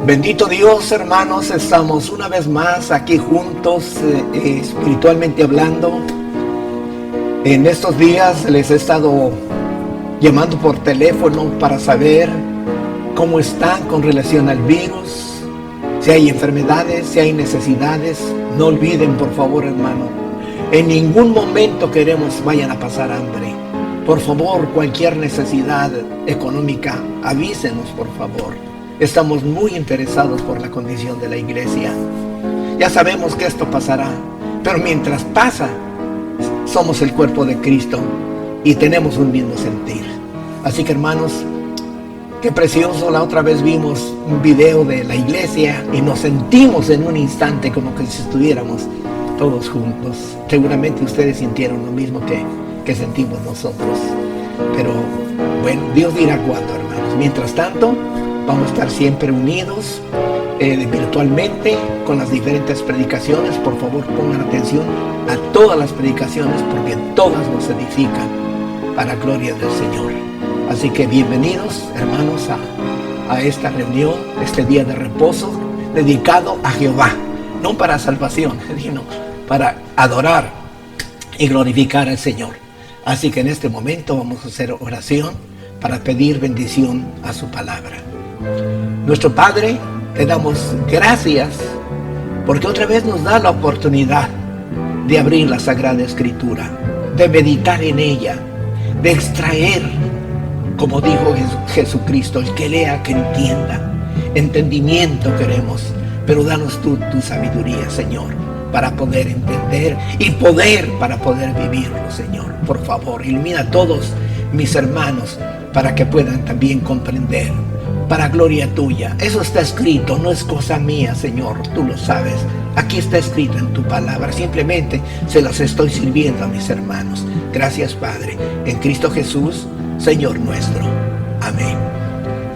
Bendito Dios, hermanos, estamos una vez más aquí juntos, espiritualmente hablando. En estos días les he estado llamando por teléfono para saber cómo están con relación al virus, si hay enfermedades, si hay necesidades. No olviden, por favor, hermano, en ningún momento queremos vayan a pasar hambre. Por favor, cualquier necesidad económica, avísenos, por favor. Estamos muy interesados por la condición de la iglesia. Ya sabemos que esto pasará, pero mientras pasa, somos el cuerpo de Cristo y tenemos un mismo sentir. Así que, hermanos, qué precioso. La otra vez vimos un video de la iglesia y nos sentimos en un instante como que si estuviéramos todos juntos. Seguramente ustedes sintieron lo mismo que sentimos nosotros. Pero bueno, Dios dirá cuándo, hermanos. Mientras tanto, vamos a estar siempre unidos virtualmente con las diferentes predicaciones. Por favor, pongan atención a todas las predicaciones porque todas nos edifican para la gloria del Señor. Así que bienvenidos, hermanos, a esta reunión, este día de reposo dedicado a Jehová, no para salvación, sino para adorar y glorificar al Señor. Así que en este momento vamos a hacer oración para pedir bendición a su palabra. Nuestro Padre, te damos gracias porque otra vez nos da la oportunidad de abrir la Sagrada Escritura, de meditar en ella, de extraer, como dijo Jesucristo, el que lea, que entienda. Entendimiento queremos, pero danos tu sabiduría, Señor, para poder entender y poder para poder vivirlo, Señor. Por favor, ilumina a todos mis hermanos para que puedan también comprender. Para gloria tuya. Eso está escrito, no es cosa mía, Señor, tú lo sabes. Aquí está escrito en tu palabra. Simplemente se los estoy sirviendo a mis hermanos. Gracias, Padre, en Cristo Jesús, Señor nuestro. Amén.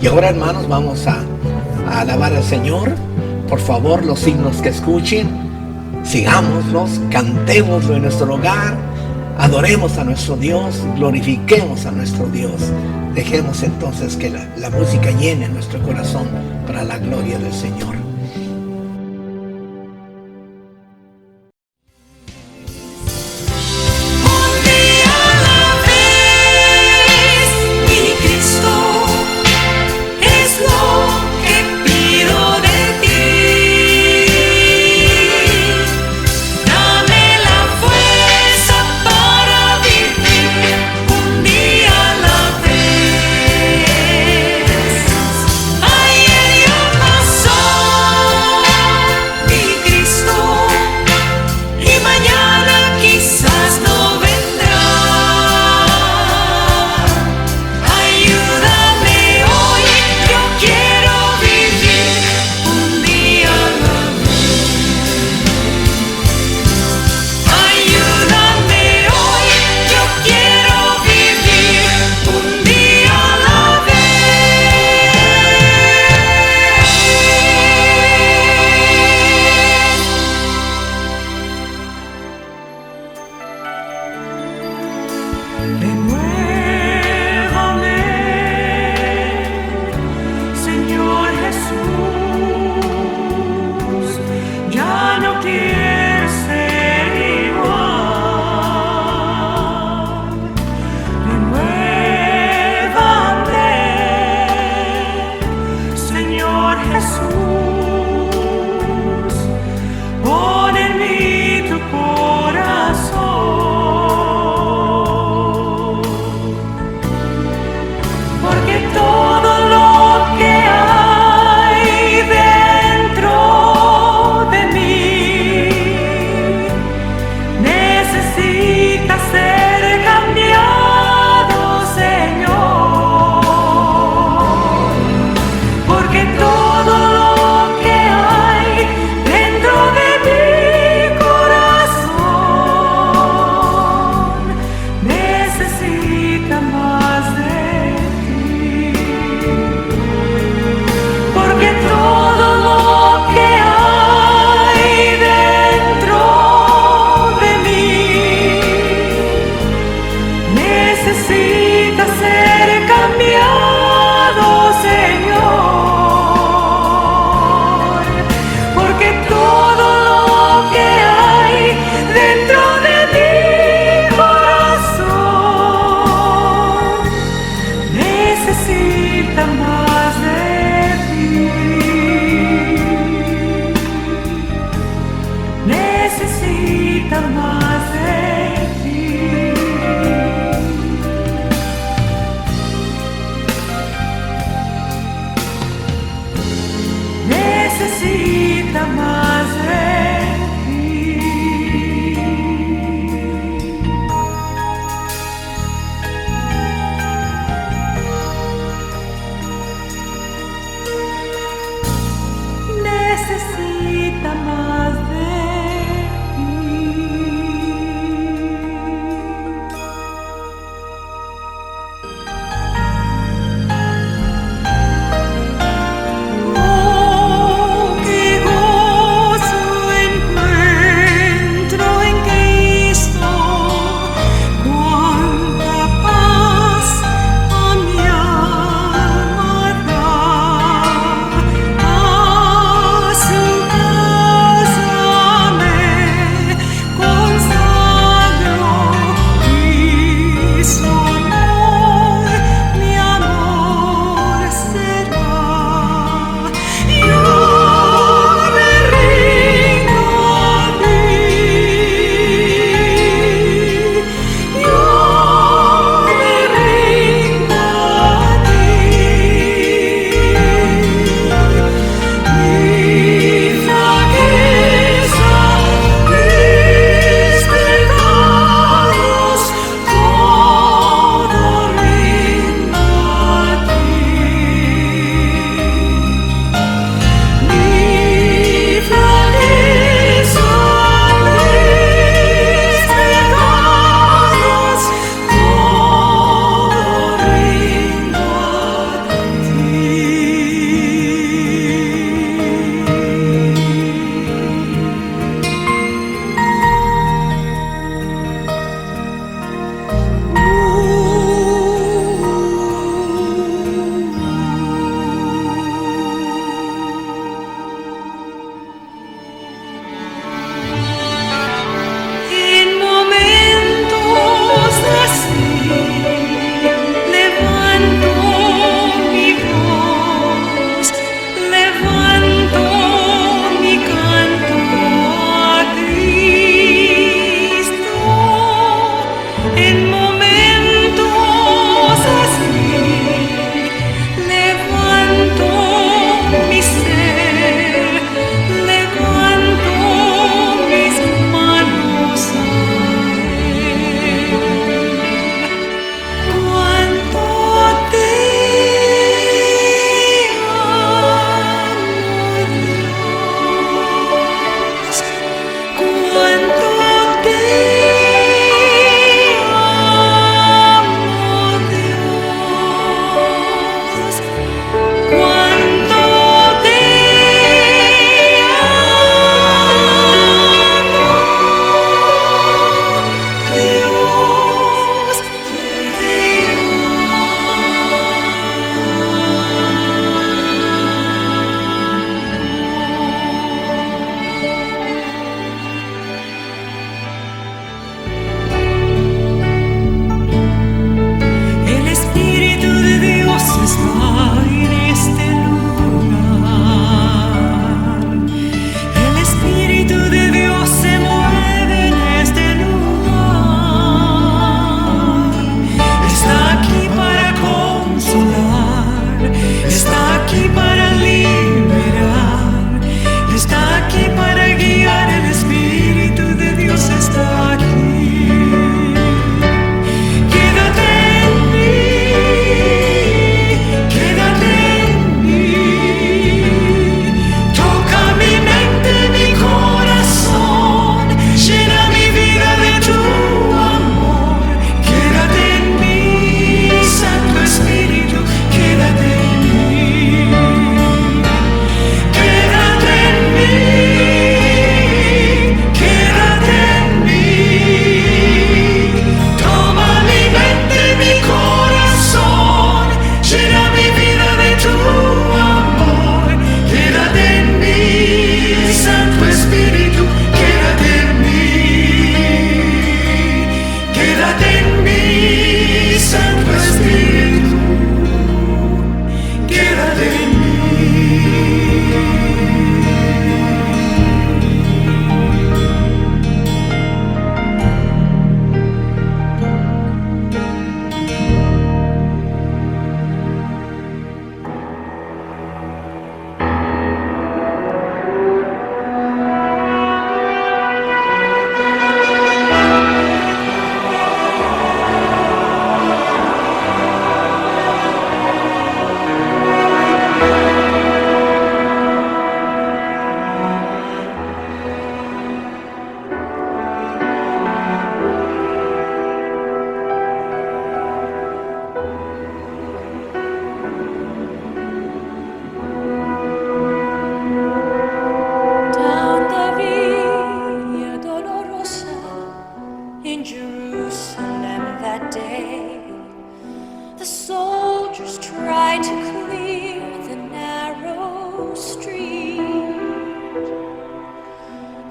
Y ahora, hermanos, vamos a alabar al Señor. Por favor, los signos que escuchen, sigámoslos, cantémoslo en nuestro hogar, adoremos a nuestro Dios, glorifiquemos a nuestro Dios. Dejemos entonces que la música llene nuestro corazón para la gloria del Señor. Soul.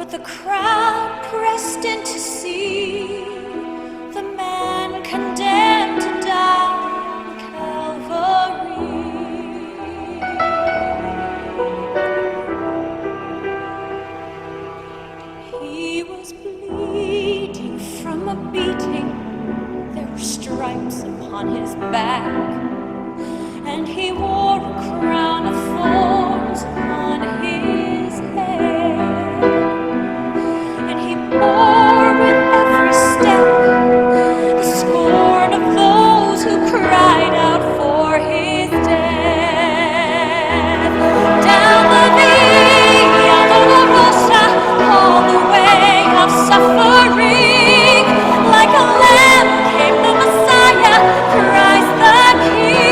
But the crowd pressed in to see the man condemned to die on Calvary. He was bleeding from a beating. There were stripes upon his back, and he wore a crown of thorns on his head. And he bore with every step the scorn of those who cried out for his death. Down the Via Dolorosa, all the way of suffering, like a lamb came the Messiah, Christ the King.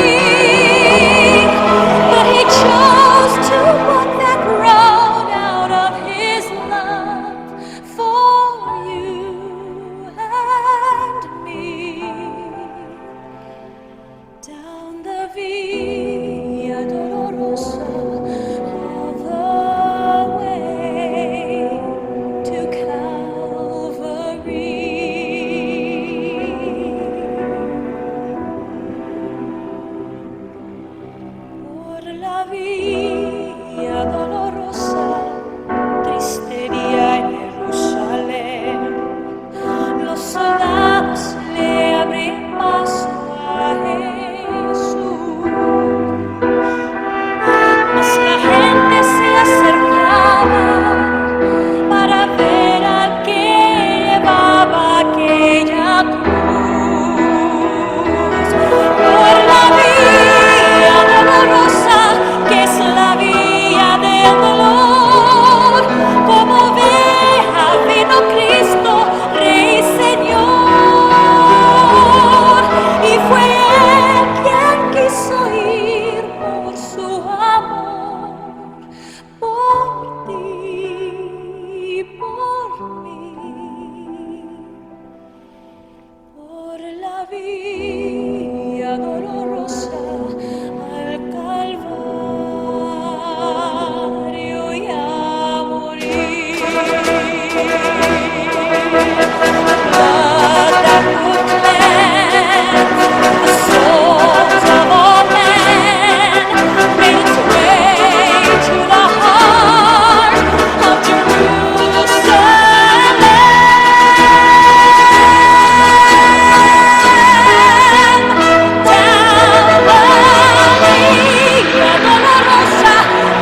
But he chose to walk that road out of his love for you and me. Down the Via Dolorosa, all the way to Calvary. Por la Via Dolorosa, triste día en Jerusalén, los soldados le abrían paso a Jesús. Mas la gente se acercaba para ver al que llevaba aquella cruz. Por la Vía Dolorosa, que es la vía del dolor, como oveja vino Cristo, Rey y Señor. Y fue Él quien quiso ir por su amor, por ti y por mí. Por la Vía Dolorosa al Calvario y a morir. Blood that would cleanse the souls of all men made its way to the heart of Jerusalem. Down the Via Dolorosa,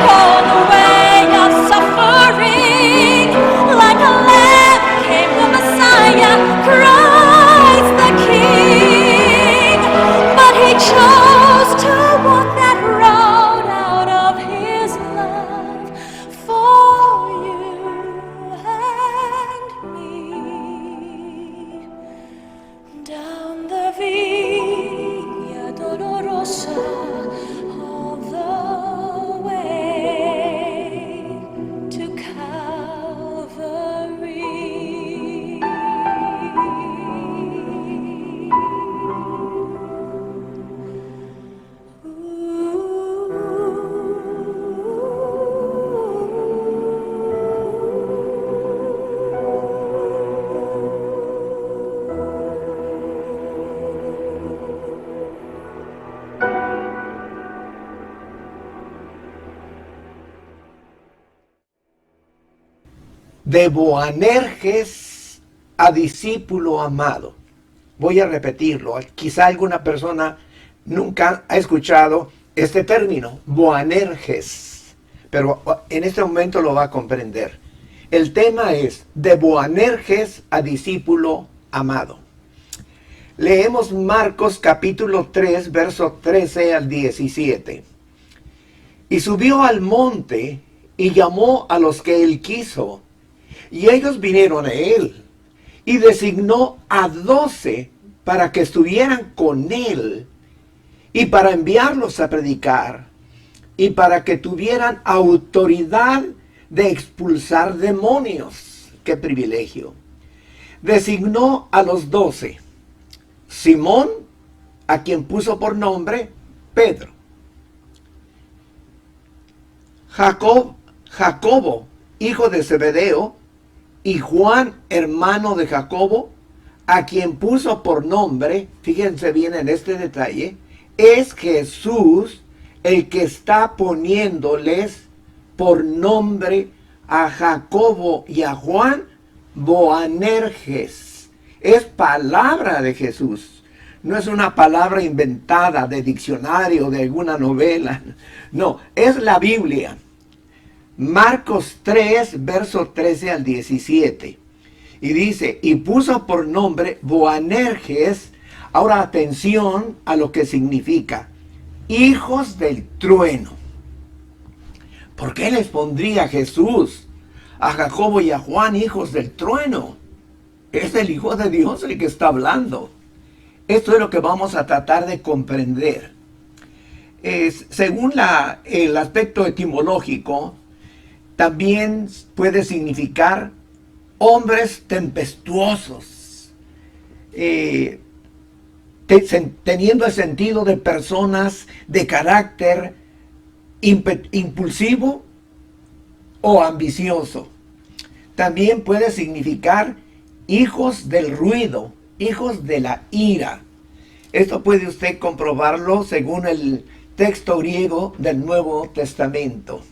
all the way of suffering, like a lamb came the Messiah, Christ the King. But he chose to walk that road out of his love for you and me. Down the Via Dolorosa, all the way to Calvary. De Boanerges a discípulo amado. Voy a repetirlo. Quizá alguna persona nunca ha escuchado este término, Boanerges, pero en este momento lo va a comprender. El tema es de Boanerges a discípulo amado. Leemos Marcos capítulo 3, verso 13 al 17. Y subió al monte y llamó a los que él quiso, y ellos vinieron a él, y designó a 12 para que estuvieran con él, y para enviarlos a predicar, y para que tuvieran autoridad de expulsar demonios. ¡Qué privilegio! Designó a los 12. Simón, a quien puso por nombre Pedro. Jacobo, hijo de Zebedeo, y Juan, hermano de Jacobo, a quien puso por nombre, fíjense bien en este detalle, es Jesús el que está poniéndoles por nombre a Jacobo y a Juan Boanerges. Es palabra de Jesús. No es una palabra inventada de diccionario, de alguna novela. No, es la Biblia. Marcos 3, verso 13 al 17. Y dice, y puso por nombre Boanerges. Ahora atención a lo que significa. Hijos del trueno. ¿Por qué les pondría Jesús a Jacobo y a Juan hijos del trueno? Es el Hijo de Dios el que está hablando. Esto es lo que vamos a tratar de comprender. Según el aspecto etimológico, también puede significar hombres tempestuosos, teniendo el sentido de personas de carácter impulsivo o ambicioso. También puede significar hijos del ruido, hijos de la ira. Esto puede usted comprobarlo según el texto griego del Nuevo Testamento.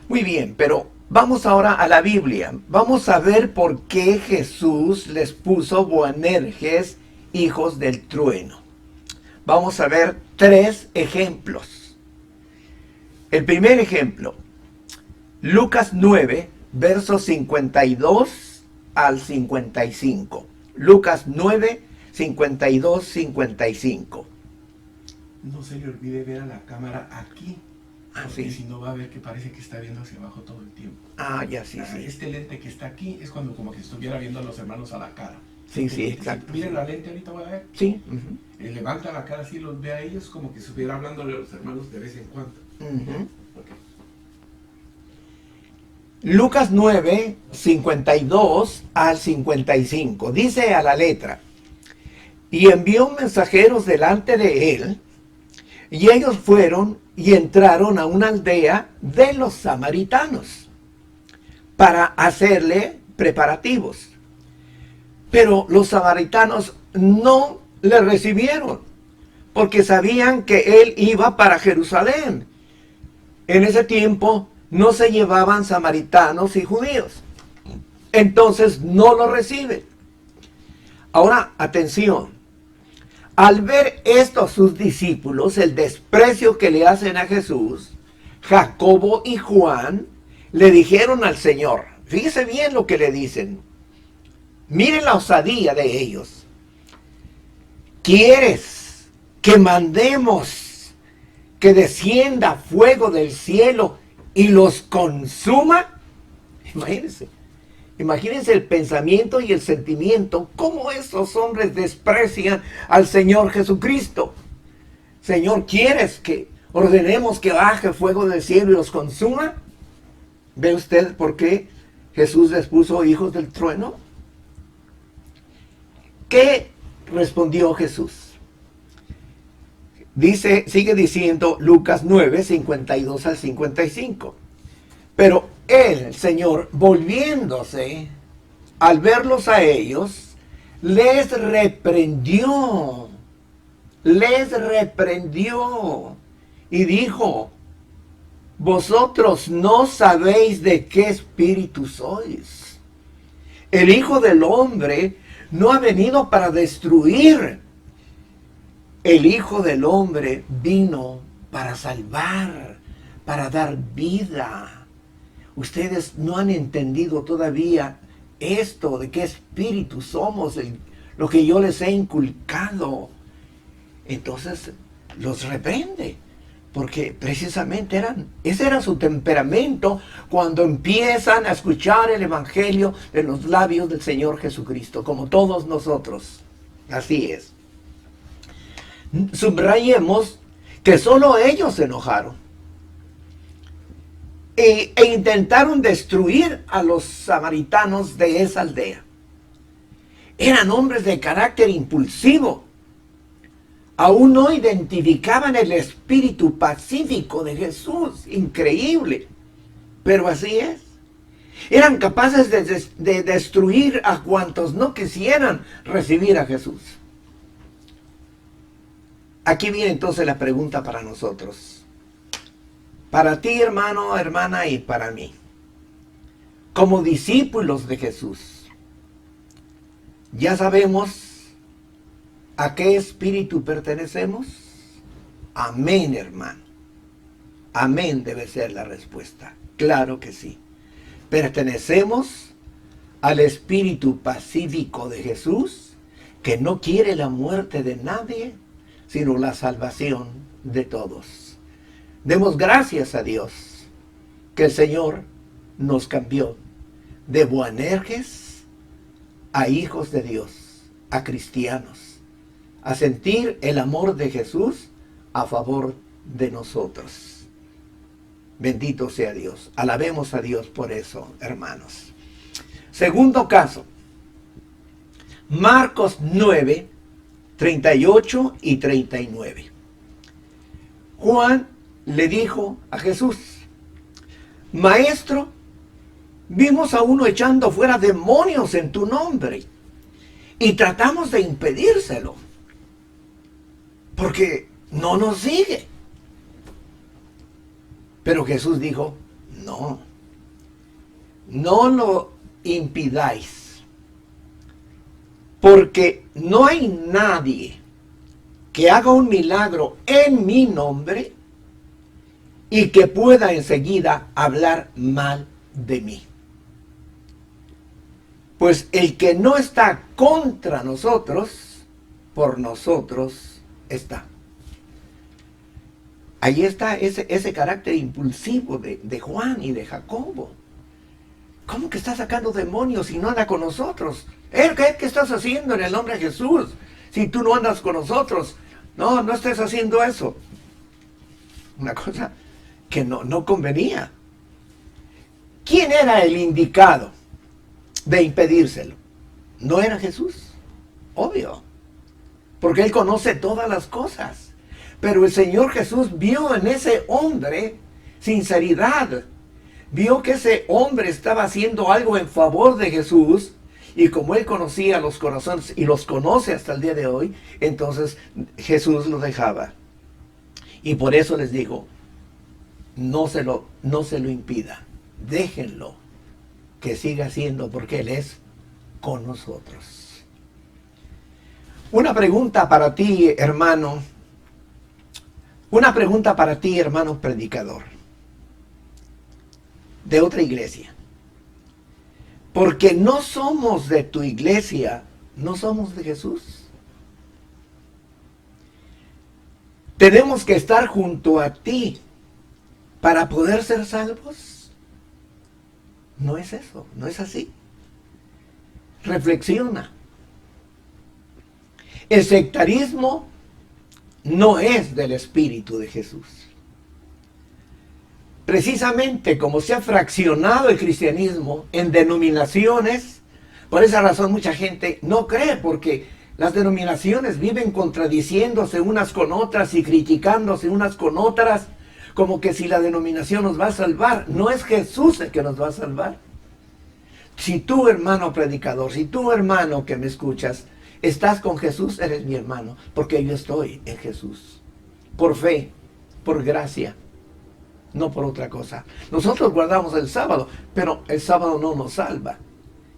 Muy bien, pero vamos ahora a la Biblia. Vamos a ver por qué Jesús les puso Boanerges, hijos del trueno. Vamos a ver 3 ejemplos. El primer ejemplo, Lucas 9, versos 52 al 55. Lucas 9, 52, 55. No se le olvide ver a la cámara aquí. Porque sí. si no va a ver que parece que está viendo hacia abajo todo el tiempo. Ya sí, sí. Este lente que está aquí es cuando como que estuviera viendo a los hermanos a la cara. Sí, sí, exacto. Miren la lente, ahorita voy a ver. Sí. Levanta la cara así, los ve a ellos como que estuviera hablándole a los hermanos de vez en cuando. Okay. Lucas 9, 52 al 55. Dice a la letra, y envió mensajeros delante de él, y ellos fueron y entraron a una aldea de los samaritanos para hacerle preparativos. Pero los samaritanos no le recibieron, porque sabían que él iba para Jerusalén. En ese tiempo no se llevaban samaritanos y judíos. Entonces no lo reciben. Ahora, atención. Al ver esto sus discípulos, el desprecio que le hacen a Jesús, Jacobo y Juan le dijeron al Señor, fíjese bien lo que le dicen, miren la osadía de ellos. ¿Quieres que mandemos que descienda fuego del cielo y los consuma? Imagínense el pensamiento y el sentimiento, cómo esos hombres desprecian al Señor Jesucristo. Señor, ¿quieres que ordenemos que baje fuego del cielo y los consuma? ¿Ve usted por qué Jesús les puso hijos del trueno? ¿Qué respondió Jesús? Sigue diciendo Lucas 9, 52 al 55. Pero él, el Señor, volviéndose, al verlos a ellos, les reprendió y dijo, vosotros no sabéis de qué espíritu sois. El Hijo del Hombre no ha venido para destruir. El Hijo del Hombre vino para salvar, para dar vida. Ustedes no han entendido todavía esto de qué espíritu somos, lo que yo les he inculcado. Entonces los reprende, porque precisamente ese era su temperamento cuando empiezan a escuchar el Evangelio de los labios del Señor Jesucristo, como todos nosotros. Así es. Subrayemos que solo ellos se enojaron. E intentaron destruir a los samaritanos de esa aldea. Eran hombres de carácter impulsivo. Aún no identificaban el espíritu pacífico de Jesús. Increíble. Pero así es. Eran capaces de destruir a cuantos no quisieran recibir a Jesús. Aquí viene entonces la pregunta para nosotros. Para ti, hermano, hermana, y para mí. Como discípulos de Jesús, ¿ya sabemos a qué espíritu pertenecemos? Amén, hermano. Amén debe ser la respuesta. Claro que sí. Pertenecemos al espíritu pacífico de Jesús, que no quiere la muerte de nadie, sino la salvación de todos. Demos gracias a Dios que el Señor nos cambió de Boanerges a hijos de Dios, a cristianos, a sentir el amor de Jesús a favor de nosotros. Bendito sea Dios. Alabemos a Dios por eso, hermanos. Segundo caso. Marcos 9, 38 y 39. Juan le dijo a Jesús: Maestro, vimos a uno echando fuera demonios en tu nombre y tratamos de impedírselo, porque no nos sigue. Pero Jesús dijo: no lo impidáis, porque no hay nadie que haga un milagro en mi nombre y que pueda enseguida hablar mal de mí. Pues el que no está contra nosotros, por nosotros está. Ahí está ese carácter impulsivo de Juan y de Jacobo. ¿Cómo que está sacando demonios si no anda con nosotros? ¿Qué estás haciendo en el nombre de Jesús si tú no andas con nosotros? No estés haciendo eso. Una cosa que no convenía. ¿Quién era el indicado de impedírselo? No era Jesús, obvio, porque Él conoce todas las cosas. Pero el Señor Jesús vio en ese hombre sinceridad. Vio que ese hombre estaba haciendo algo en favor de Jesús. Y como Él conocía los corazones y los conoce hasta el día de hoy, entonces Jesús lo dejaba. Y por eso les digo, no se lo impida. Déjenlo que siga haciendo, porque Él es con nosotros. Una pregunta para ti, hermano. Una pregunta para ti, hermano predicador, de otra iglesia. Porque no somos de tu iglesia, no somos de Jesús. Tenemos que estar junto a ti para poder ser salvos. No es eso, no es así. Reflexiona. El sectarismo no es del Espíritu de Jesús. Precisamente como se ha fraccionado el cristianismo en denominaciones, por esa razón mucha gente no cree, porque las denominaciones viven contradiciéndose unas con otras y criticándose unas con otras, como que si la denominación nos va a salvar. No es Jesús el que nos va a salvar. Si tú, hermano predicador, si tú, hermano que me escuchas, estás con Jesús, eres mi hermano, porque yo estoy en Jesús. Por fe, por gracia, no por otra cosa. Nosotros guardamos el sábado, pero el sábado no nos salva.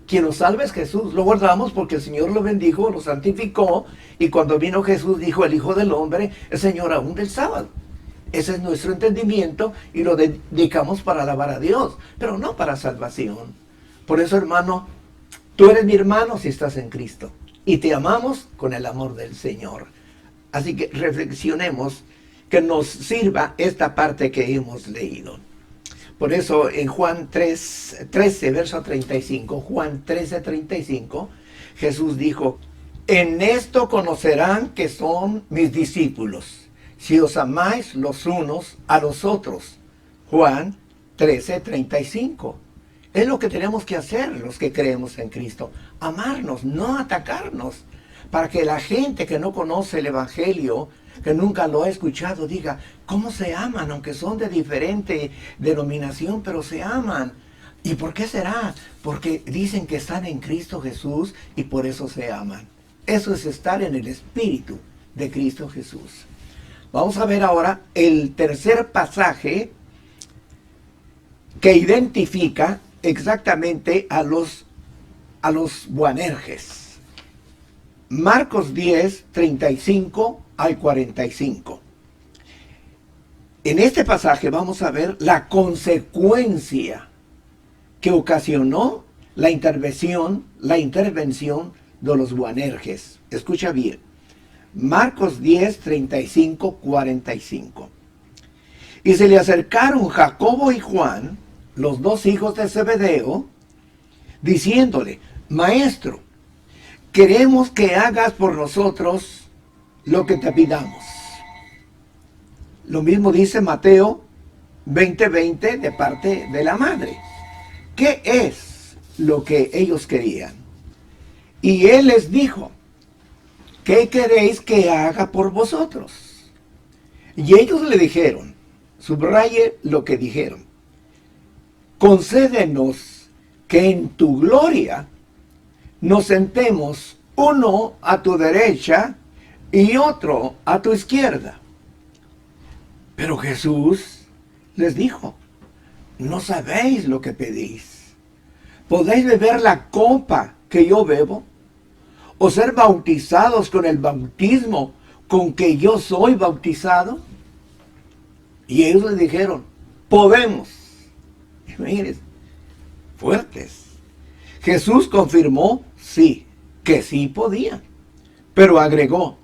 Quien nos salva es Jesús. Lo guardamos porque el Señor lo bendijo, lo santificó, y cuando vino Jesús dijo: el Hijo del Hombre es Señor aún del sábado. Ese es nuestro entendimiento y lo dedicamos para alabar a Dios, pero no para salvación. Por eso, hermano, tú eres mi hermano si estás en Cristo. Y te amamos con el amor del Señor. Así que reflexionemos, que nos sirva esta parte que hemos leído. Por eso en Juan 13, verso 35, Juan 13, 35, Jesús dijo: en esto conocerán que son mis discípulos, si os amáis los unos a los otros. Juan 13, 35. Es lo que tenemos que hacer los que creemos en Cristo. Amarnos, no atacarnos. Para que la gente que no conoce el Evangelio, que nunca lo ha escuchado, diga: ¿cómo se aman? Aunque son de diferente denominación, pero se aman. ¿Y por qué será? Porque dicen que están en Cristo Jesús y por eso se aman. Eso es estar en el Espíritu de Cristo Jesús. Vamos a ver ahora el tercer pasaje que identifica exactamente a los Boanerges. Marcos 10, 35 al 45. En este pasaje vamos a ver la consecuencia que ocasionó la intervención de los Boanerges. Escucha bien. Marcos 10, 35, 45. Y se le acercaron Jacobo y Juan, los dos hijos de Zebedeo, diciéndole: Maestro, queremos que hagas por nosotros lo que te pidamos. Lo mismo dice Mateo 20:20 de parte de la madre. ¿Qué es lo que ellos querían? Y él les dijo: ¿qué queréis que haga por vosotros? Y ellos le dijeron, subraye lo que dijeron: concédenos que en tu gloria nos sentemos uno a tu derecha y otro a tu izquierda. Pero Jesús les dijo: no sabéis lo que pedís. ¿Podéis beber la copa que yo bebo? ¿O ser bautizados con el bautismo con que yo soy bautizado? Y ellos le dijeron: podemos. Imagínense, fuertes. Jesús confirmó, sí, que sí podían, pero agregó: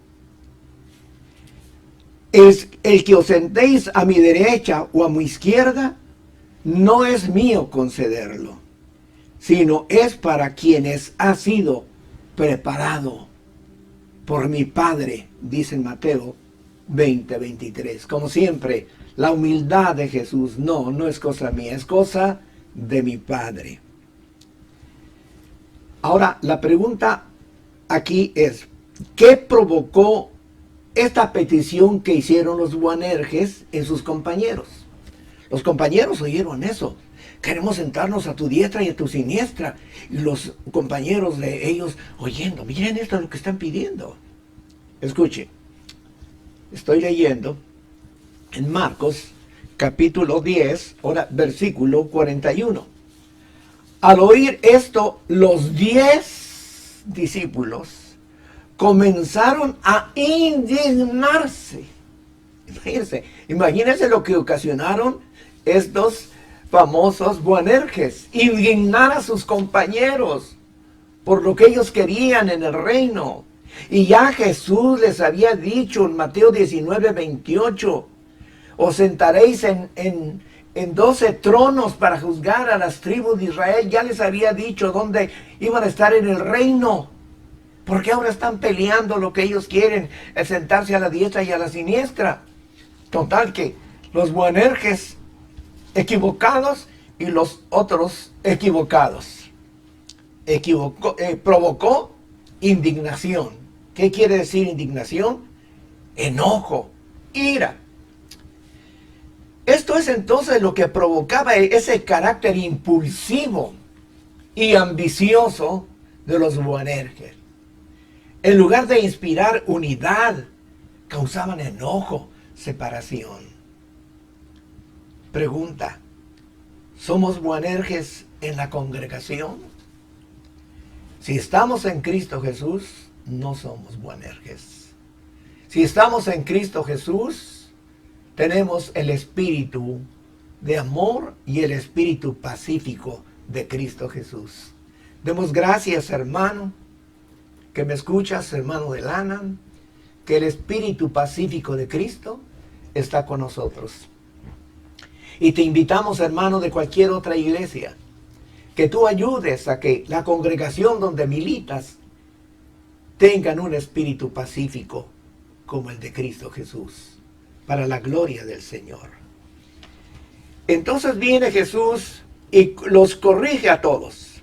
el que os sentéis a mi derecha o a mi izquierda, no es mío concederlo, sino es para quienes ha sido preparado por mi Padre, dice en Mateo 20:23. Como siempre, la humildad de Jesús, no es cosa mía, es cosa de mi Padre. Ahora, la pregunta aquí es: ¿qué provocó esta petición que hicieron los Boanerges en sus compañeros? Los compañeros oyeron eso: queremos sentarnos a tu diestra y a tu siniestra. Y los compañeros de ellos oyendo: miren, esto es lo que están pidiendo. Escuche, estoy leyendo en Marcos capítulo 10, ahora versículo 41. Al oír esto, los 10 discípulos comenzaron a indignarse. Imagínense lo que ocasionaron estos famosos Boanerges: indignar a sus compañeros por lo que ellos querían en el reino. Y ya Jesús les había dicho en Mateo 19:28: os sentaréis en 12 tronos para juzgar a las tribus de Israel. Ya les había dicho dónde iban a estar en el reino. ¿Por qué ahora están peleando lo que ellos quieren, el sentarse a la diestra y a la siniestra? Total que los Boanerges equivocados y los otros equivocados. Provocó indignación. ¿Qué quiere decir indignación? Enojo, ira. Esto es entonces lo que provocaba ese carácter impulsivo y ambicioso de los Boanerges. En lugar de inspirar unidad, causaban enojo, separación. Pregunta: ¿somos Boanerges en la congregación? Si estamos en Cristo Jesús, no somos Boanerges. Si estamos en Cristo Jesús, tenemos el espíritu de amor y el espíritu pacífico de Cristo Jesús. Demos gracias, hermano, que me escuchas, hermano de Lana, que el espíritu pacífico de Cristo está con nosotros. Y te invitamos, hermano, de cualquier otra iglesia, que tú ayudes a que la congregación donde militas tengan un espíritu pacífico como el de Cristo Jesús, para la gloria del Señor. Entonces viene Jesús y los corrige a todos.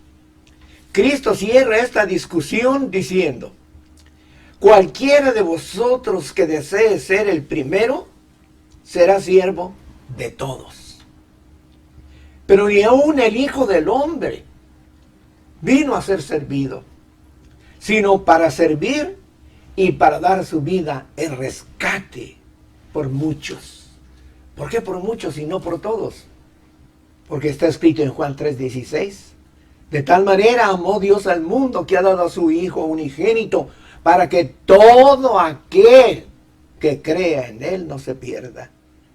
Cristo cierra esta discusión diciendo: cualquiera de vosotros que desee ser el primero, será siervo de todos. Pero ni aún el Hijo del Hombre vino a ser servido, sino para servir y para dar su vida en rescate por muchos. ¿Por qué por muchos y no por todos? Porque está escrito en Juan 3:16. De tal manera amó Dios al mundo que ha dado a su Hijo unigénito para que todo aquel que crea en Él no se pierda.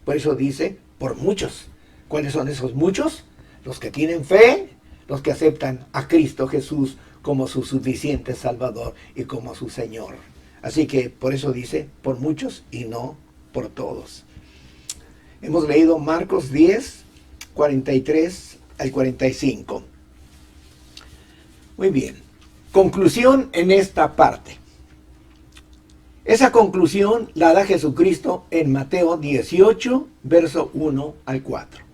Por eso dice, por muchos. ¿Cuáles son esos muchos? Los que tienen fe, los que aceptan a Cristo Jesús como su suficiente Salvador y como su Señor. Así que por eso dice, por muchos y no por todos. Hemos leído Marcos 10, 43 al 45. Muy bien. Conclusión en esta parte. Esa conclusión la da Jesucristo en Mateo 18, verso 1 al 4.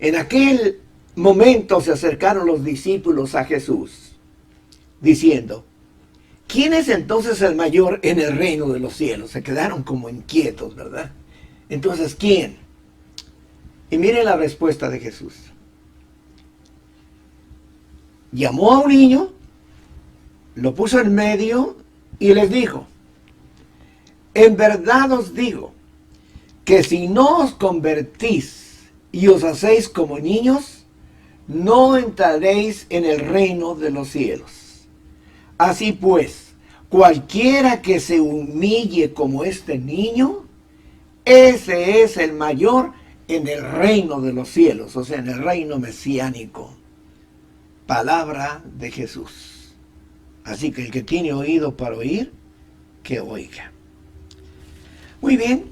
En aquel momento se acercaron los discípulos a Jesús, diciendo, ¿quién es entonces el mayor en el reino de los cielos? Se quedaron como inquietos, ¿verdad? Entonces, ¿quién? Y miren la respuesta de Jesús. Llamó a un niño, lo puso en medio y les dijo, en verdad os digo que si no os convertís y os hacéis como niños, no entraréis en el reino de los cielos. Así pues, cualquiera que se humille como este niño, ese es el mayor en el reino de los cielos, o sea, en el reino mesiánico. Palabra de Jesús. Así que el que tiene oído para oír, que oiga. Muy bien,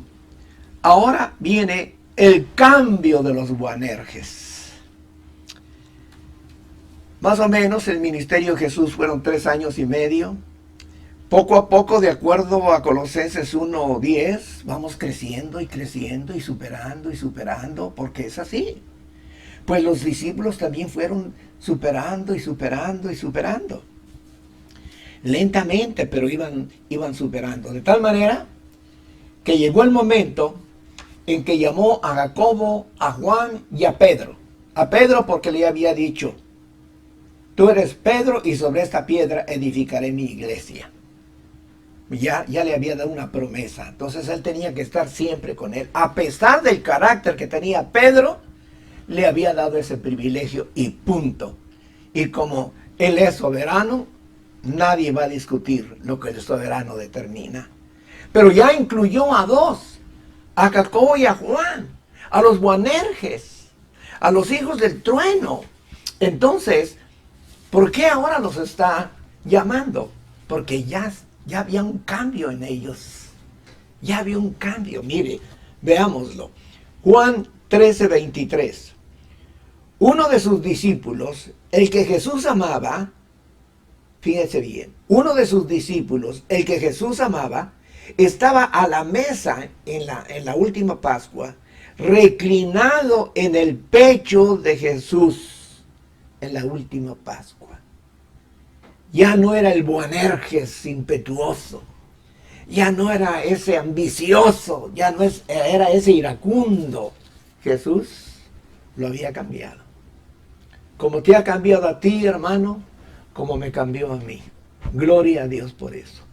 ahora viene el cambio de los Boanerges. Más o menos el ministerio de Jesús fueron 3 años y medio. Poco a poco, de acuerdo a Colosenses 1:10, vamos creciendo y creciendo y superando, porque es así. Pues los discípulos también fueron superando y superando. Lentamente, pero iban superando. De tal manera que llegó el momento en que llamó a Jacobo, a Juan y a Pedro. A Pedro porque le había dicho, tú eres Pedro y sobre esta piedra edificaré mi iglesia. Ya le había dado una promesa. Entonces él tenía que estar siempre con él. A pesar del carácter que tenía Pedro, le había dado ese privilegio y punto. Y como él es soberano, nadie va a discutir lo que el soberano determina. Pero ya incluyó a 2, a Jacobo y a Juan, a los Boanerges, a los hijos del trueno. Entonces, ¿por qué ahora los está llamando? Porque ya había un cambio en ellos. Ya había un cambio. Mire, veámoslo. Juan 13:23. Uno de sus discípulos, el que Jesús amaba, fíjense bien, uno de sus discípulos, el que Jesús amaba, estaba a la mesa en la última Pascua, reclinado en el pecho de Jesús en la última Pascua. Ya no era el Boanerges impetuoso, ya no era ese ambicioso, ya no era ese iracundo. Jesús lo había cambiado. Como te ha cambiado a ti, hermano, como me cambió a mí. Gloria a Dios por eso.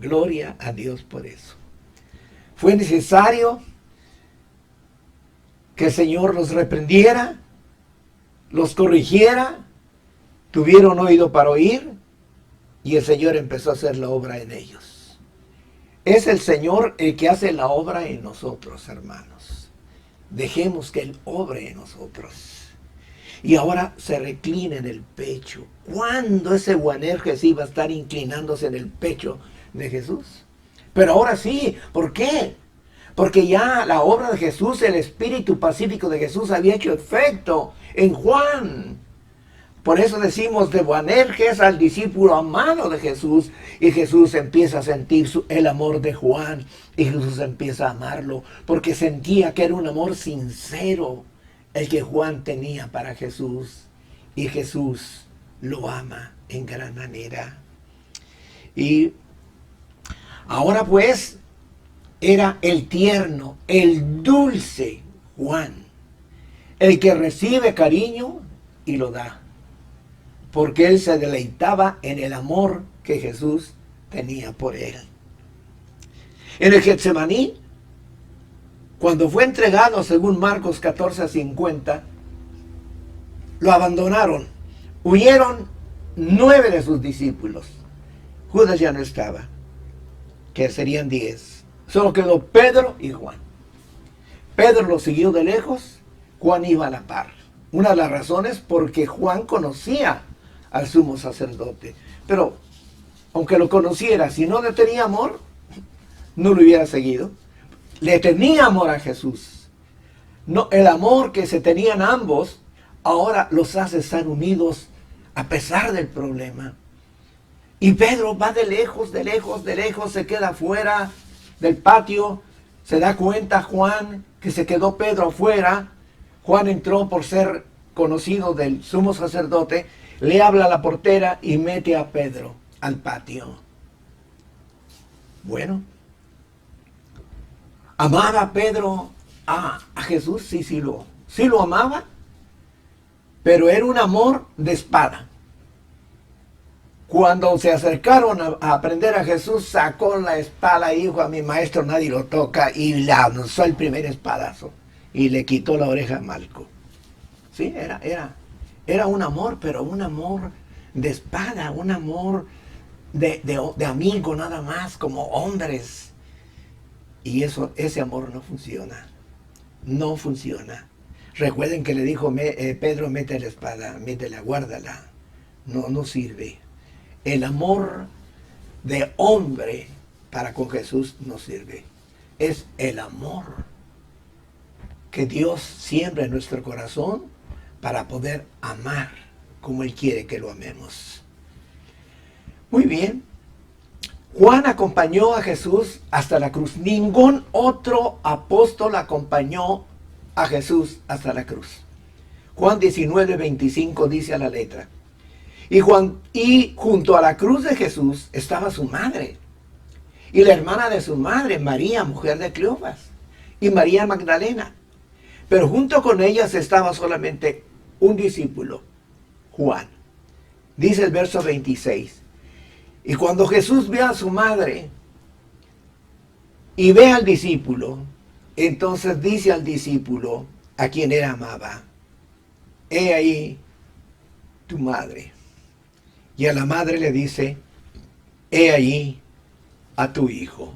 Gloria a Dios por eso. Fue necesario que el Señor los reprendiera, los corrigiera, tuvieron oído para oír y el Señor empezó a hacer la obra en ellos. Es el Señor el que hace la obra en nosotros, hermanos. Dejemos que Él obre en nosotros. Y ahora se reclina en el pecho. ¿Cuándo ese Boanerges iba a estar inclinándose en el pecho de Jesús? Pero ahora sí. ¿Por qué? Porque ya la obra de Jesús, el espíritu pacífico de Jesús había hecho efecto en Juan. Por eso decimos de Boanerges al discípulo amado de Jesús. Y Jesús empieza a sentir el amor de Juan. Y Jesús empieza a amarlo. Porque sentía que era un amor sincero el que Juan tenía para Jesús. Y Jesús lo ama en gran manera. Y ahora pues era el tierno, el dulce Juan. el que recibe cariño y lo da, porque él se deleitaba en el amor que Jesús tenía por él. En el Getsemaní, cuando fue entregado, según Marcos 14:50, lo abandonaron. Huyeron 9 de sus discípulos. Judas ya no estaba, que serían 10. Solo quedó Pedro y Juan. Pedro lo siguió de lejos, Juan iba a la par. Una de las razones porque Juan conocía al sumo sacerdote. Pero, aunque lo conociera, si no le tenía amor, no lo hubiera seguido. Le tenía amor a Jesús. No, el amor que se tenían ambos, ahora los hace estar unidos a pesar del problema. Y Pedro va de lejos, de lejos, de lejos, se queda fuera del patio. Se da cuenta Juan que se quedó Pedro afuera. Juan entró por ser conocido del sumo sacerdote, le habla a la portera y mete a Pedro al patio. Bueno, ¿amaba Pedro a Jesús? Sí lo amaba, pero era un amor de espada. Cuando se acercaron a aprender a Jesús, sacó la espada y dijo: a mi maestro nadie lo toca, y le lanzó el primer espadazo y le quitó la oreja a Malco. Sí, era un amor, pero un amor de espada, un amor de amigo nada más, como hombres. Y ese amor no funciona. No funciona. Recuerden que le dijo Pedro: mete la espada, métela, guárdala. No sirve. El amor de hombre para con Jesús no sirve. Es el amor que Dios siembra en nuestro corazón para poder amar como Él quiere que lo amemos. Muy bien. Juan acompañó a Jesús hasta la cruz. Ningún otro apóstol acompañó a Jesús hasta la cruz. Juan 19:25 dice a la letra: y junto a la cruz de Jesús estaba su madre, y la hermana de su madre, María, mujer de Cleofas, y María Magdalena. Pero junto con ellas estaba solamente un discípulo, Juan. Dice el verso 26. Y cuando Jesús ve a su madre y ve al discípulo, entonces dice al discípulo a quien él amaba: he ahí tu madre. Y a la madre le dice: he ahí a tu hijo.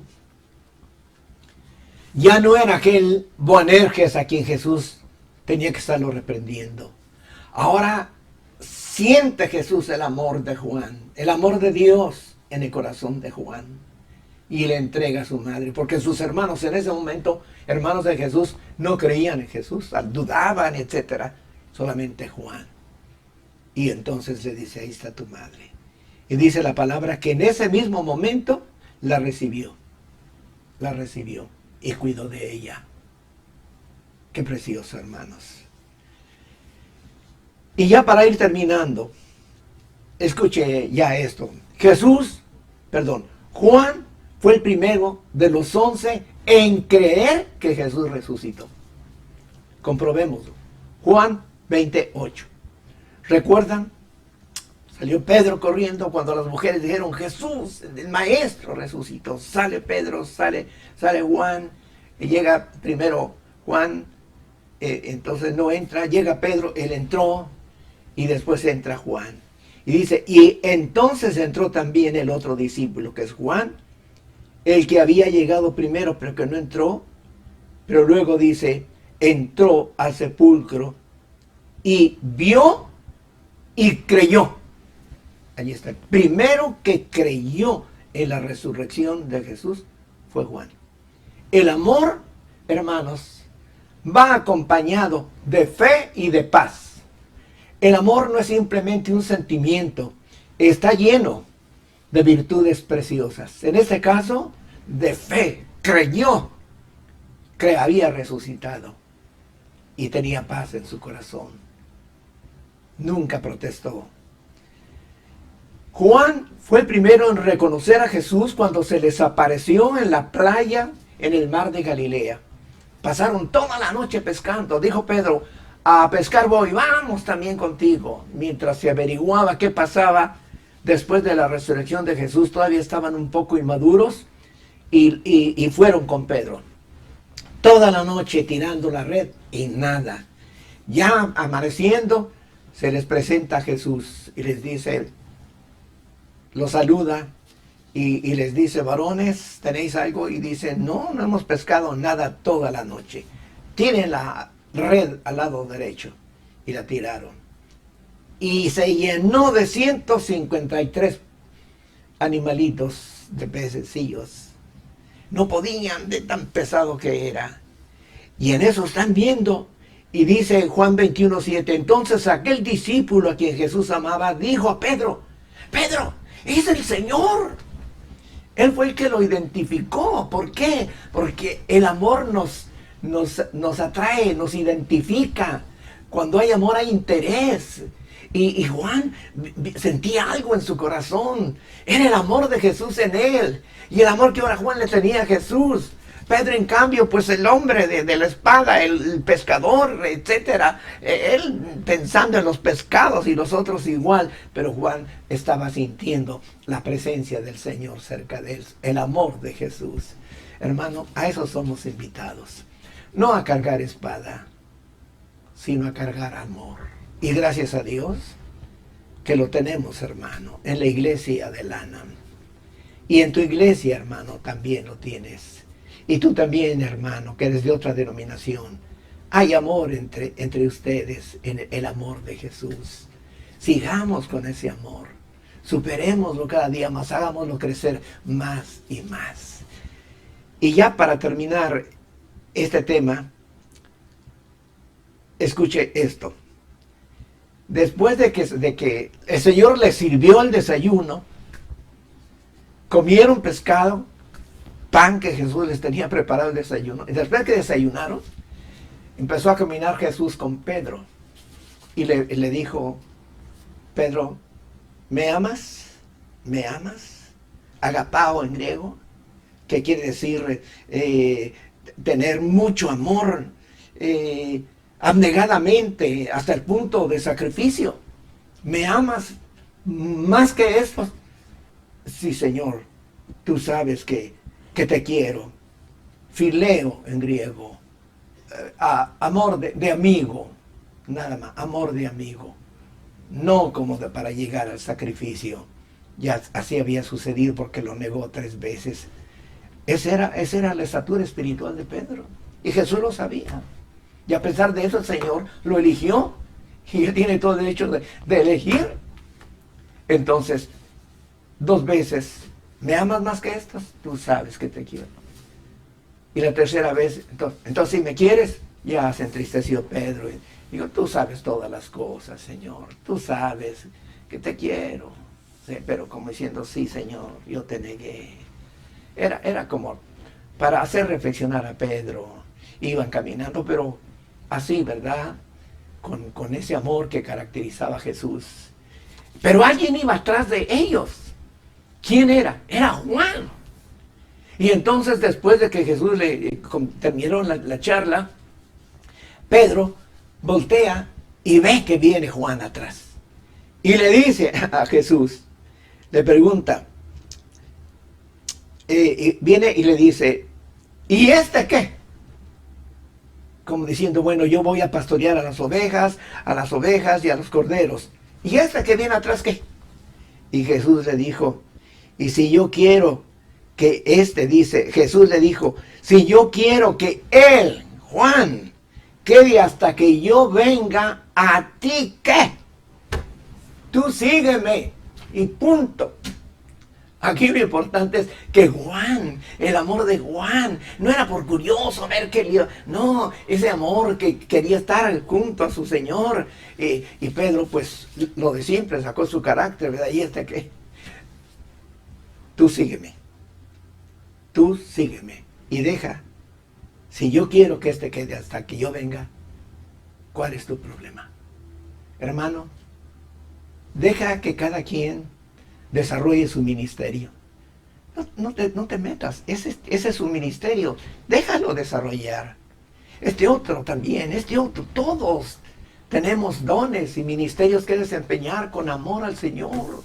Ya no era aquel Boanerges a quien Jesús tenía que estarlo reprendiendo. Ahora siente Jesús el amor de Juan, el amor de Dios en el corazón de Juan, y le entrega a su madre, porque sus hermanos en ese momento, hermanos de Jesús, no creían en Jesús, dudaban, etc. Solamente Juan. Y entonces le dice: ahí está tu madre. Y dice la palabra que en ese mismo momento la recibió y cuidó de ella. Qué precioso, hermanos. Y ya para ir terminando, escuche ya esto. Juan fue el primero de los 11 en creer que Jesús resucitó. Comprobémoslo. Juan 20:8. ¿Recuerdan? Salió Pedro corriendo cuando las mujeres dijeron: Jesús, el maestro resucitó. Sale Pedro, sale Juan, y llega primero Juan, entonces no entra, llega Pedro, él entró, y después entra Juan. Y dice: y entonces entró también el otro discípulo, que es Juan, el que había llegado primero, pero que no entró. Pero luego dice: entró al sepulcro y vio y creyó. Allí está. El primero que creyó en la resurrección de Jesús fue Juan. El amor, hermanos, va acompañado de fe y de paz. El amor no es simplemente un sentimiento, está lleno de virtudes preciosas. En este caso, de fe. Creyó que había resucitado y tenía paz en su corazón. Nunca protestó. Juan fue el primero en reconocer a Jesús cuando se les apareció en la playa en el mar de Galilea. Pasaron toda la noche pescando. Dijo Pedro: a pescar voy, vamos también contigo. Mientras se averiguaba qué pasaba después de la resurrección de Jesús, todavía estaban un poco inmaduros y fueron con Pedro. Toda la noche tirando la red y nada. Ya amaneciendo, se les presenta Jesús y les dice, los saluda y les dice, varones, ¿tenéis algo? Y dicen, no, no hemos pescado nada toda la noche. Tienen la red al lado derecho y la tiraron. Y se llenó de 153 animalitos de pececillos. No podían de tan pesado que era. Y en eso están viendo. Y dice Juan 21:7, entonces aquel discípulo a quien Jesús amaba dijo a Pedro, Pedro, es el Señor. Él fue el que lo identificó. ¿Por qué? Porque el amor nos atrae, nos identifica. Cuando hay amor hay interés. Y Juan sentía algo en su corazón. Era el amor de Jesús en él. Y el amor que ahora Juan le tenía a Jesús. Pedro, en cambio, pues el hombre de la espada, el pescador, etcétera, él pensando en los pescados y los otros igual, pero Juan estaba sintiendo la presencia del Señor cerca de él, el amor de Jesús. Hermano, a eso somos invitados, no a cargar espada, sino a cargar amor. Y gracias a Dios que lo tenemos, hermano, en la iglesia de Lanham. Y en tu iglesia, hermano, también lo tienes. Y tú también, hermano, que eres de otra denominación. Hay amor entre ustedes, en el amor de Jesús. Sigamos con ese amor. Superémoslo cada día más, hagámoslo crecer más y más. Y ya para terminar este tema, escuche esto. Después de que el Señor les sirvió el desayuno, comieron pescado, pan que Jesús les tenía preparado el desayuno. Y después que desayunaron, empezó a caminar Jesús con Pedro. Y le dijo, Pedro, ¿me amas? ¿Me amas? Agapao en griego, que quiere decir tener mucho amor, abnegadamente, hasta el punto de sacrificio. ¿Me amas más que esto? Sí, Señor, tú sabes que te quiero. Fileo en griego, amor de amigo, nada más, amor de amigo, no como para llegar al sacrificio. Ya así había sucedido porque lo negó 3 veces. Esa era la estatura espiritual de Pedro, y Jesús lo sabía, y a pesar de eso el Señor lo eligió, y Él tiene todo el derecho de elegir. Entonces, 2 veces, ¿me amas más que estas? Tú sabes que te quiero. Y la tercera vez, entonces si me quieres, ya se entristeció Pedro. Y digo, tú sabes todas las cosas, Señor. Tú sabes que te quiero. Sí, pero como diciendo, sí, Señor, yo te negué. Era como para hacer reflexionar a Pedro. Iban caminando, pero así, ¿verdad? Con ese amor que caracterizaba a Jesús. Pero alguien iba atrás de ellos. ¿Quién era? Era Juan. Y entonces, después de que Jesús terminó la charla, Pedro voltea y ve que viene Juan atrás. Y le dice a Jesús, le pregunta, viene y le dice, ¿y este qué? Como diciendo, bueno, yo voy a pastorear a las ovejas y a los corderos. ¿Y este que viene atrás qué? Y Jesús le dijo, y si yo quiero que Jesús le dijo, si yo quiero que él, Juan, quede hasta que yo venga, ¿a ti qué? Tú sígueme y punto. Aquí lo importante es que Juan, el amor de Juan, no era por curioso ver qué lío, no, ese amor que quería estar junto a su Señor. Y Pedro, pues, lo de siempre, sacó su carácter, ¿verdad? Y que tú sígueme y deja, si yo quiero que este quede hasta que yo venga, ¿cuál es tu problema? Hermano, deja que cada quien desarrolle su ministerio. No te metas, ese es su ministerio, déjalo desarrollar. Este otro también, todos tenemos dones y ministerios que desempeñar con amor al Señor.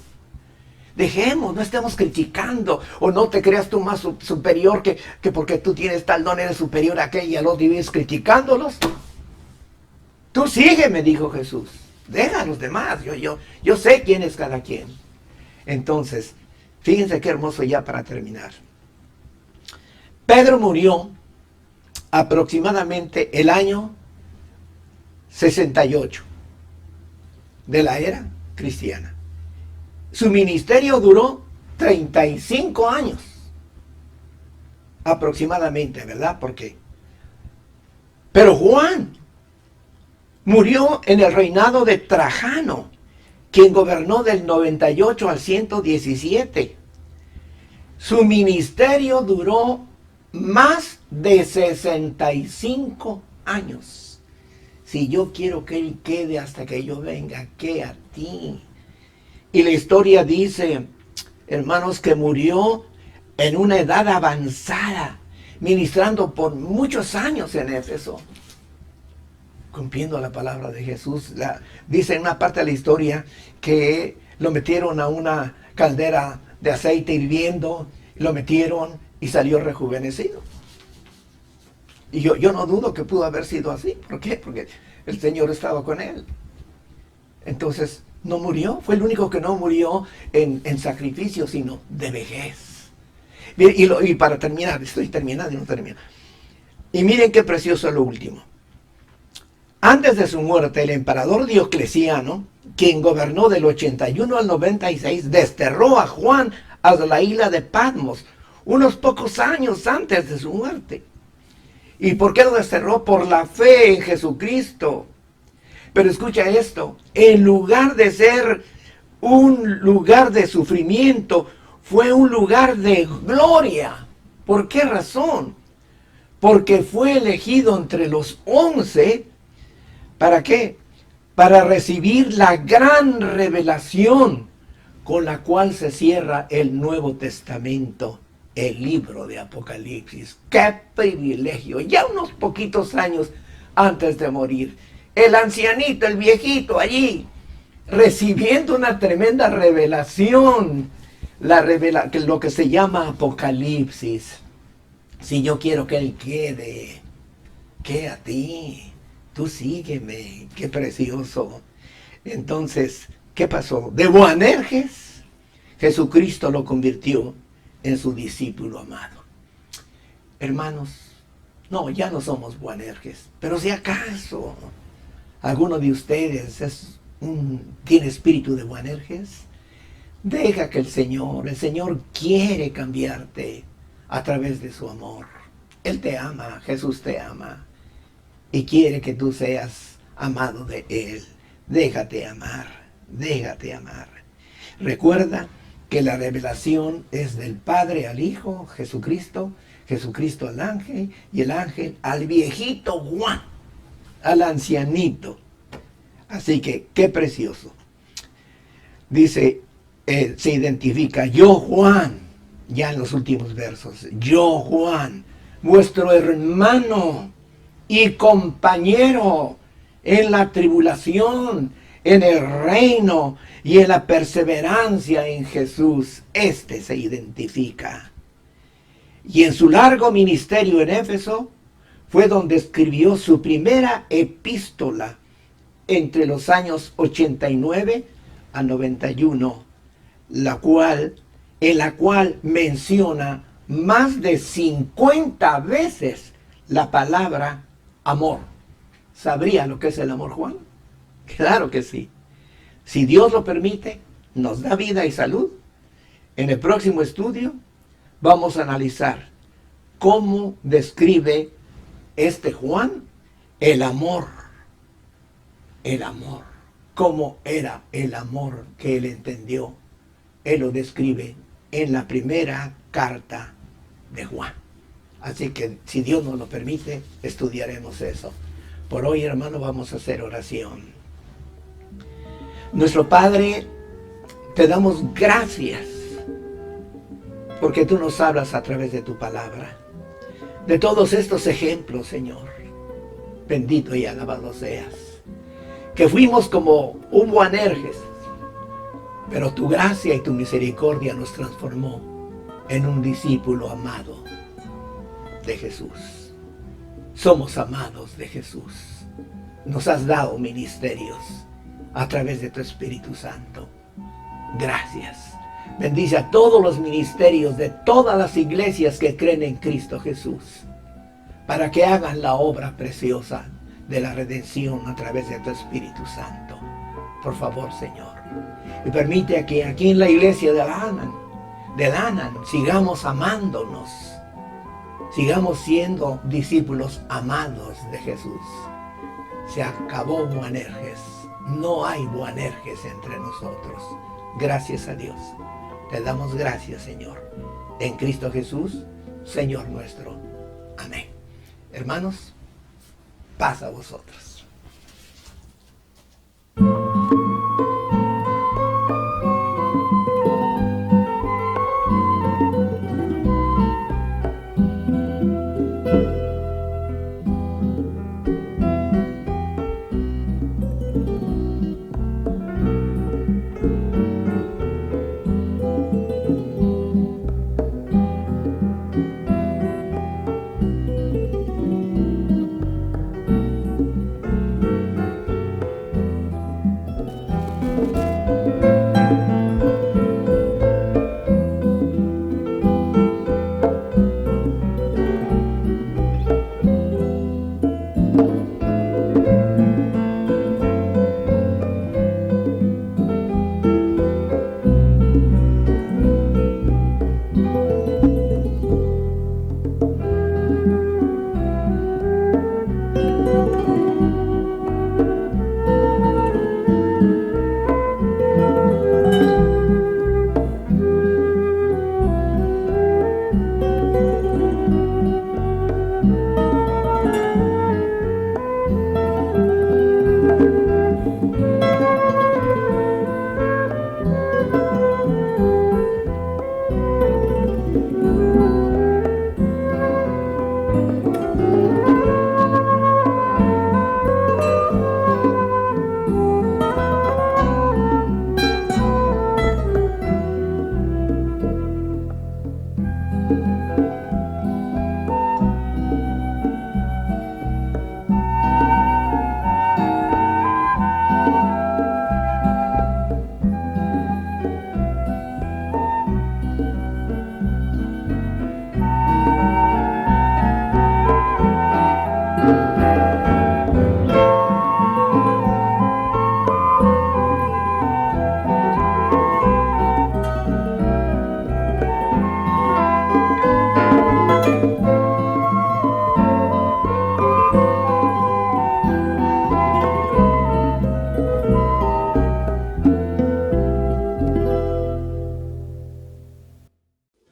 Dejemos, no estemos criticando, o no te creas tú más superior que porque tú tienes tal don eres superior a aquel y a los y vives criticándolos. Tú sígueme, dijo Jesús. Deja a los demás, yo sé quién es cada quien. Entonces, fíjense qué hermoso ya para terminar. Pedro murió aproximadamente el año 68 de la era cristiana. Su ministerio duró 35 años, aproximadamente, ¿verdad? ¿Por qué? Pero Juan murió en el reinado de Trajano, quien gobernó del 98 al 117. Su ministerio duró más de 65 años. Si yo quiero que él quede hasta que yo venga, ¿qué a ti? Y la historia dice, hermanos, que murió en una edad avanzada, ministrando por muchos años en Éfeso, cumpliendo la palabra de Jesús. Dice en una parte de la historia que lo metieron a una caldera de aceite hirviendo, lo metieron y salió rejuvenecido. Y yo no dudo que pudo haber sido así. ¿Por qué? Porque el Señor estaba con él. Entonces, no murió, fue el único que no murió en sacrificio, sino de vejez. Y para terminar, estoy terminando y no termino. Y miren qué precioso lo último. Antes de su muerte, el emperador Diocleciano, quien gobernó del 81 al 96, desterró a Juan a la isla de Patmos, unos pocos años antes de su muerte. ¿Y por qué lo desterró? Por la fe en Jesucristo. Pero escucha esto, en lugar de ser un lugar de sufrimiento, fue un lugar de gloria. ¿Por qué razón? Porque fue elegido entre los 11, ¿para qué? Para recibir la gran revelación con la cual se cierra el Nuevo Testamento, el libro de Apocalipsis. ¡Qué privilegio! Ya unos poquitos años antes de morir. El ancianito, el viejito allí, recibiendo una tremenda revelación, lo que se llama Apocalipsis. Si yo quiero que él quede, ¿qué a ti? Tú sígueme, qué precioso. Entonces, ¿qué pasó? De Boanerges, Jesucristo lo convirtió en su discípulo amado. Hermanos, no, ya no somos Boanerges, pero si acaso alguno de ustedes tiene espíritu de Boanerges, deja que el Señor quiere cambiarte a través de su amor. Él te ama, Jesús te ama y quiere que tú seas amado de Él. Déjate amar, déjate amar. Recuerda que la revelación es del Padre al Hijo, Jesucristo, Jesucristo al ángel y el ángel al viejito Juan, al ancianito. Así que, qué precioso. Dice, se identifica, yo Juan, ya en los últimos versos, yo Juan, vuestro hermano y compañero en la tribulación, en el reino y en la perseverancia en Jesús. Este se identifica. Y en su largo ministerio en Éfeso, fue donde escribió su primera epístola entre los años 89 a 91, en la cual menciona más de 50 veces la palabra amor. ¿Sabría lo que es el amor, Juan? Claro que sí. Si Dios lo permite, nos da vida y salud. En el próximo estudio vamos a analizar cómo describe Juan el amor. El amor. Cómo era el amor que él entendió. Él lo describe en la primera carta de Juan. Así que si Dios nos lo permite, estudiaremos eso. Por hoy, hermano, vamos a hacer oración. Nuestro Padre, te damos gracias porque tú nos hablas a través de tu palabra. De todos estos ejemplos, Señor, bendito y alabado seas. que fuimos como un Boanerges, pero tu gracia y tu misericordia nos transformó en un discípulo amado de Jesús. Somos amados de Jesús. Nos has dado ministerios a través de tu Espíritu Santo. Gracias. Bendice a todos los ministerios de todas las iglesias que creen en Cristo Jesús, para que hagan la obra preciosa de la redención a través de tu Espíritu Santo. Por favor, Señor. Y permite que aquí en la iglesia de Danan sigamos amándonos, sigamos siendo discípulos amados de Jesús. Se acabó Boanerges. No hay Boanerges entre nosotros. Gracias a Dios. Te damos gracias, Señor. En Cristo Jesús, Señor nuestro. Amén. Hermanos, paz a vosotros.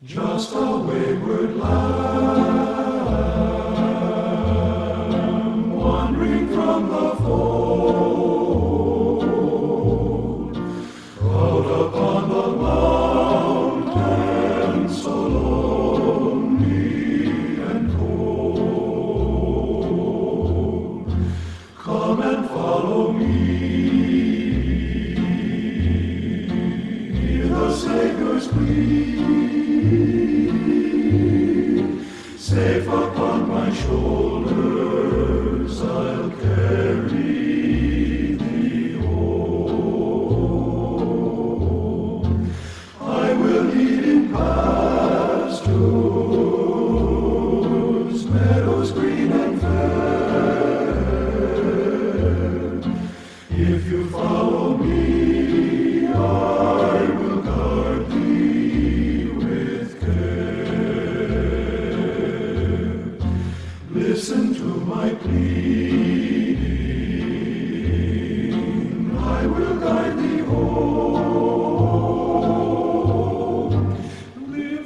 Just a wayward lamb, wandering from the fold, out upon the mountain, so lonely and cold. Come and follow me, hear the Savior's plea. Safe upon my shoulders I'll carry thee home. I will lead in pastures, meadows green and fair. If you follow me, I will guard thee with care. Listen to my pleading, I will guide thee home. Live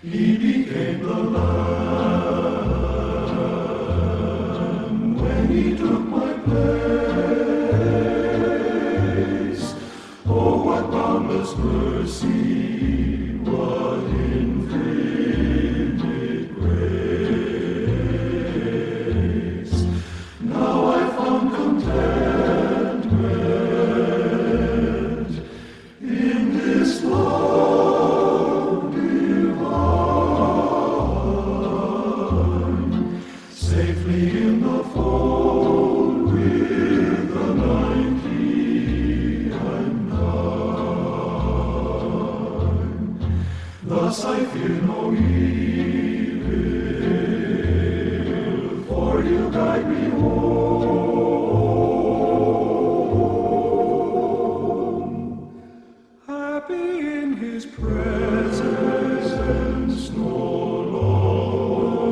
He became the Lamb when He took my place. Oh, what boundless mercy, what infinite grace. Now I found contentment in this love divine, safely in the fold with the 99. Thus I fear no evil, for You guide me home. Happy in His presence, no Lord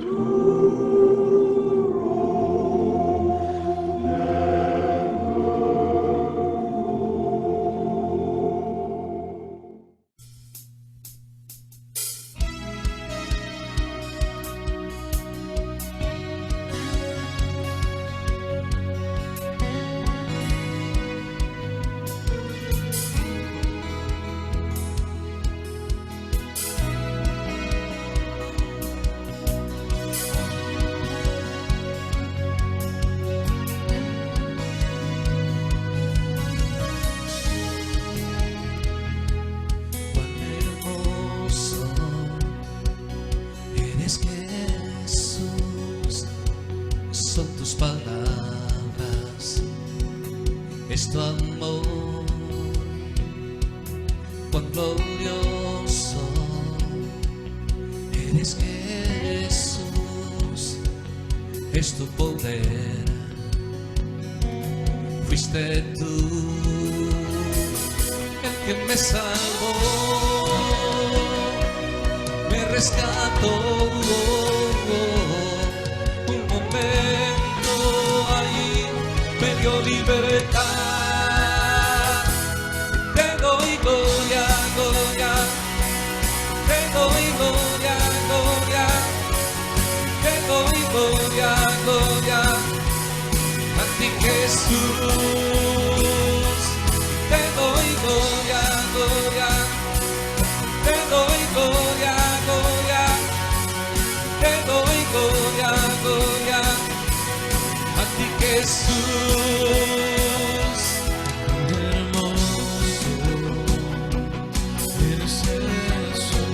to roam, Cuán hermoso eres, Jesús, son tus palabras, es tu amor. Cuán glorioso eres, Jesús, es tu poder. Fuiste tú el que me salvó, me rescató. Un momento ahí me dio libertad. Te doy gloria, gloria, te doy gloria, gloria, te doy gloria, gloria, a ti Jesús. Te doy gloria, gloria, te doy gloria, gloria, te doy gloria, gloria, a ti Jesús. Hermoso eres, Jesús,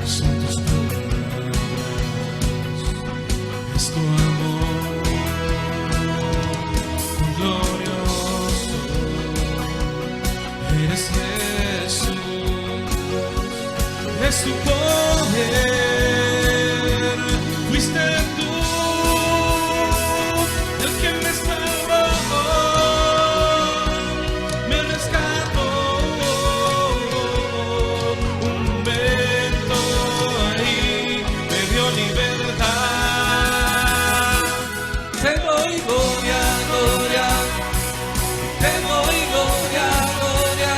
son tus palabras, es tu amor. Glorioso eres, Jesús, es tu poder. Fuiste tú el que me salvó, me rescató. Un momento ahí me dio libertad. Te doy gloria, gloria, te doy gloria, gloria,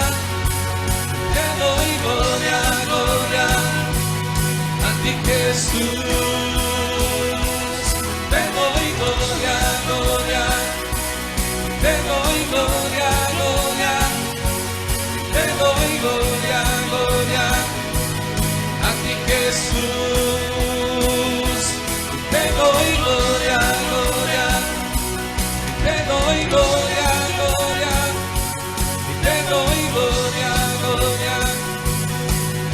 te doy gloria, gloria, a ti Jesús. Te doy gloria, gloria, te doy gloria, gloria, te doy gloria, gloria, a ti Jesús. Te doy gloria, gloria, te doy gloria, gloria, te doy gloria, gloria,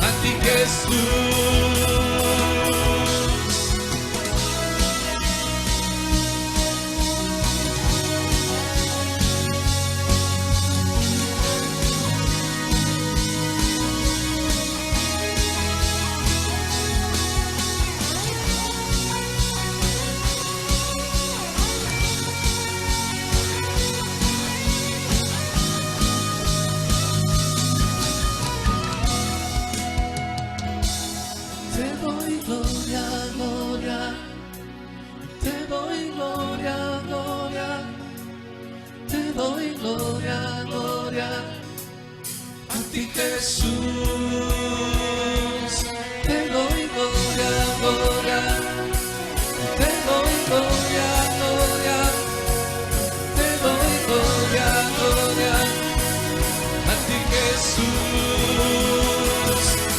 a ti Jesús. gloria. A ti Jesús, te doy gloria, gloria. Te doy gloria, gloria. Te doy gloria, gloria. A ti Jesús,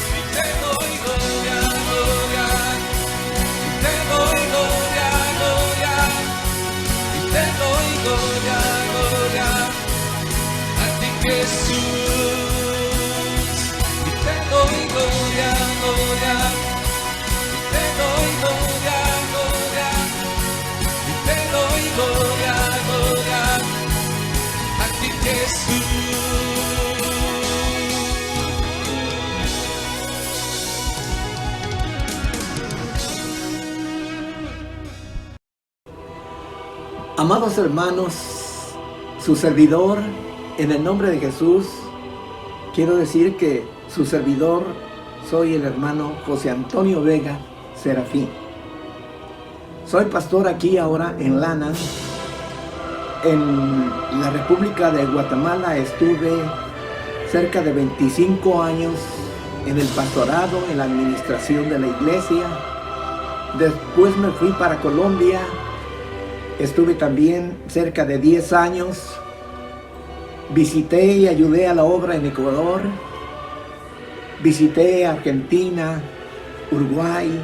y te doy gloria, gloria. Y te doy gloria, gloria. Y te doy gloria, gloria. A ti Jesús, y te doy gloria, gloria. Y te doy gloria, gloria. Y te doy gloria, gloria. A ti Jesús. Amados hermanos, su servidor, en el nombre de Jesús, quiero decir que su servidor soy el hermano José Antonio Vega Serafín. Soy pastor aquí ahora en Lanas, en la República de Guatemala. Estuve cerca de 25 años en el pastorado, en la administración de la iglesia. Después me fui para Colombia. Estuve también cerca de 10 años. Visité y ayudé a la obra en Ecuador. Visité Argentina, Uruguay,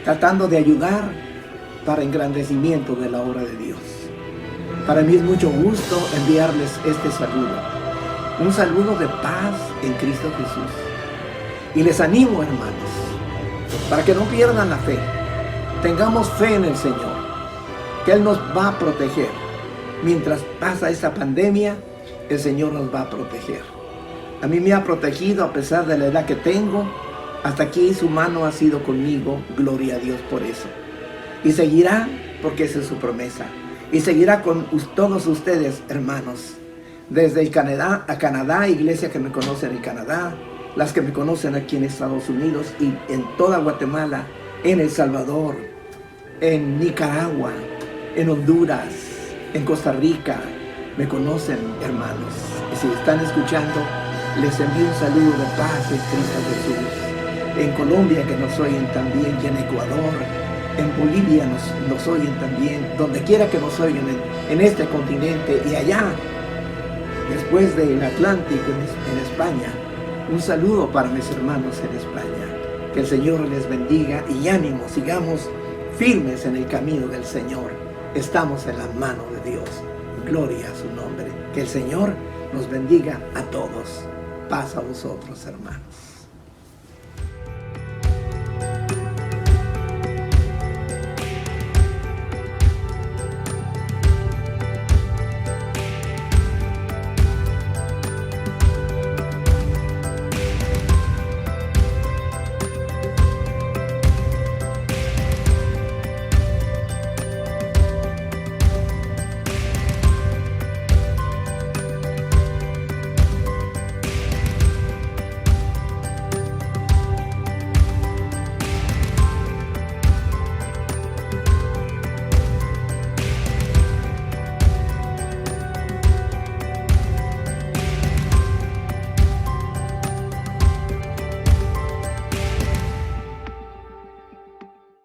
tratando de ayudar para engrandecimiento de la obra de Dios. Para mí es mucho gusto enviarles este saludo. Un saludo de paz en Cristo Jesús. Y les animo, hermanos, para que no pierdan la fe. Tengamos fe en el Señor, que Él nos va a proteger. Mientras pasa esta pandemia, el Señor nos va a proteger. A mí me ha protegido a pesar de la edad que tengo. Hasta aquí su mano ha sido conmigo. Gloria a Dios por eso. Y seguirá, porque esa es su promesa. Y seguirá con todos ustedes, hermanos. Desde el Canadá, iglesia que me conocen en Canadá, las que me conocen aquí en Estados Unidos y en toda Guatemala, en El Salvador, en Nicaragua, en Honduras, en Costa Rica, me conocen, hermanos. Y si están escuchando, les envío un saludo de paz en Cristo Jesús. En Colombia, que nos oyen también, y en Ecuador, en Bolivia nos oyen también, donde quiera que nos oyen en este continente y allá, después del Atlántico, en España. Un saludo para mis hermanos en España. Que el Señor les bendiga y ánimo, sigamos firmes en el camino del Señor. Estamos en la mano de Dios. Gloria a su nombre. Que el Señor nos bendiga a todos. Paz a vosotros, hermanos.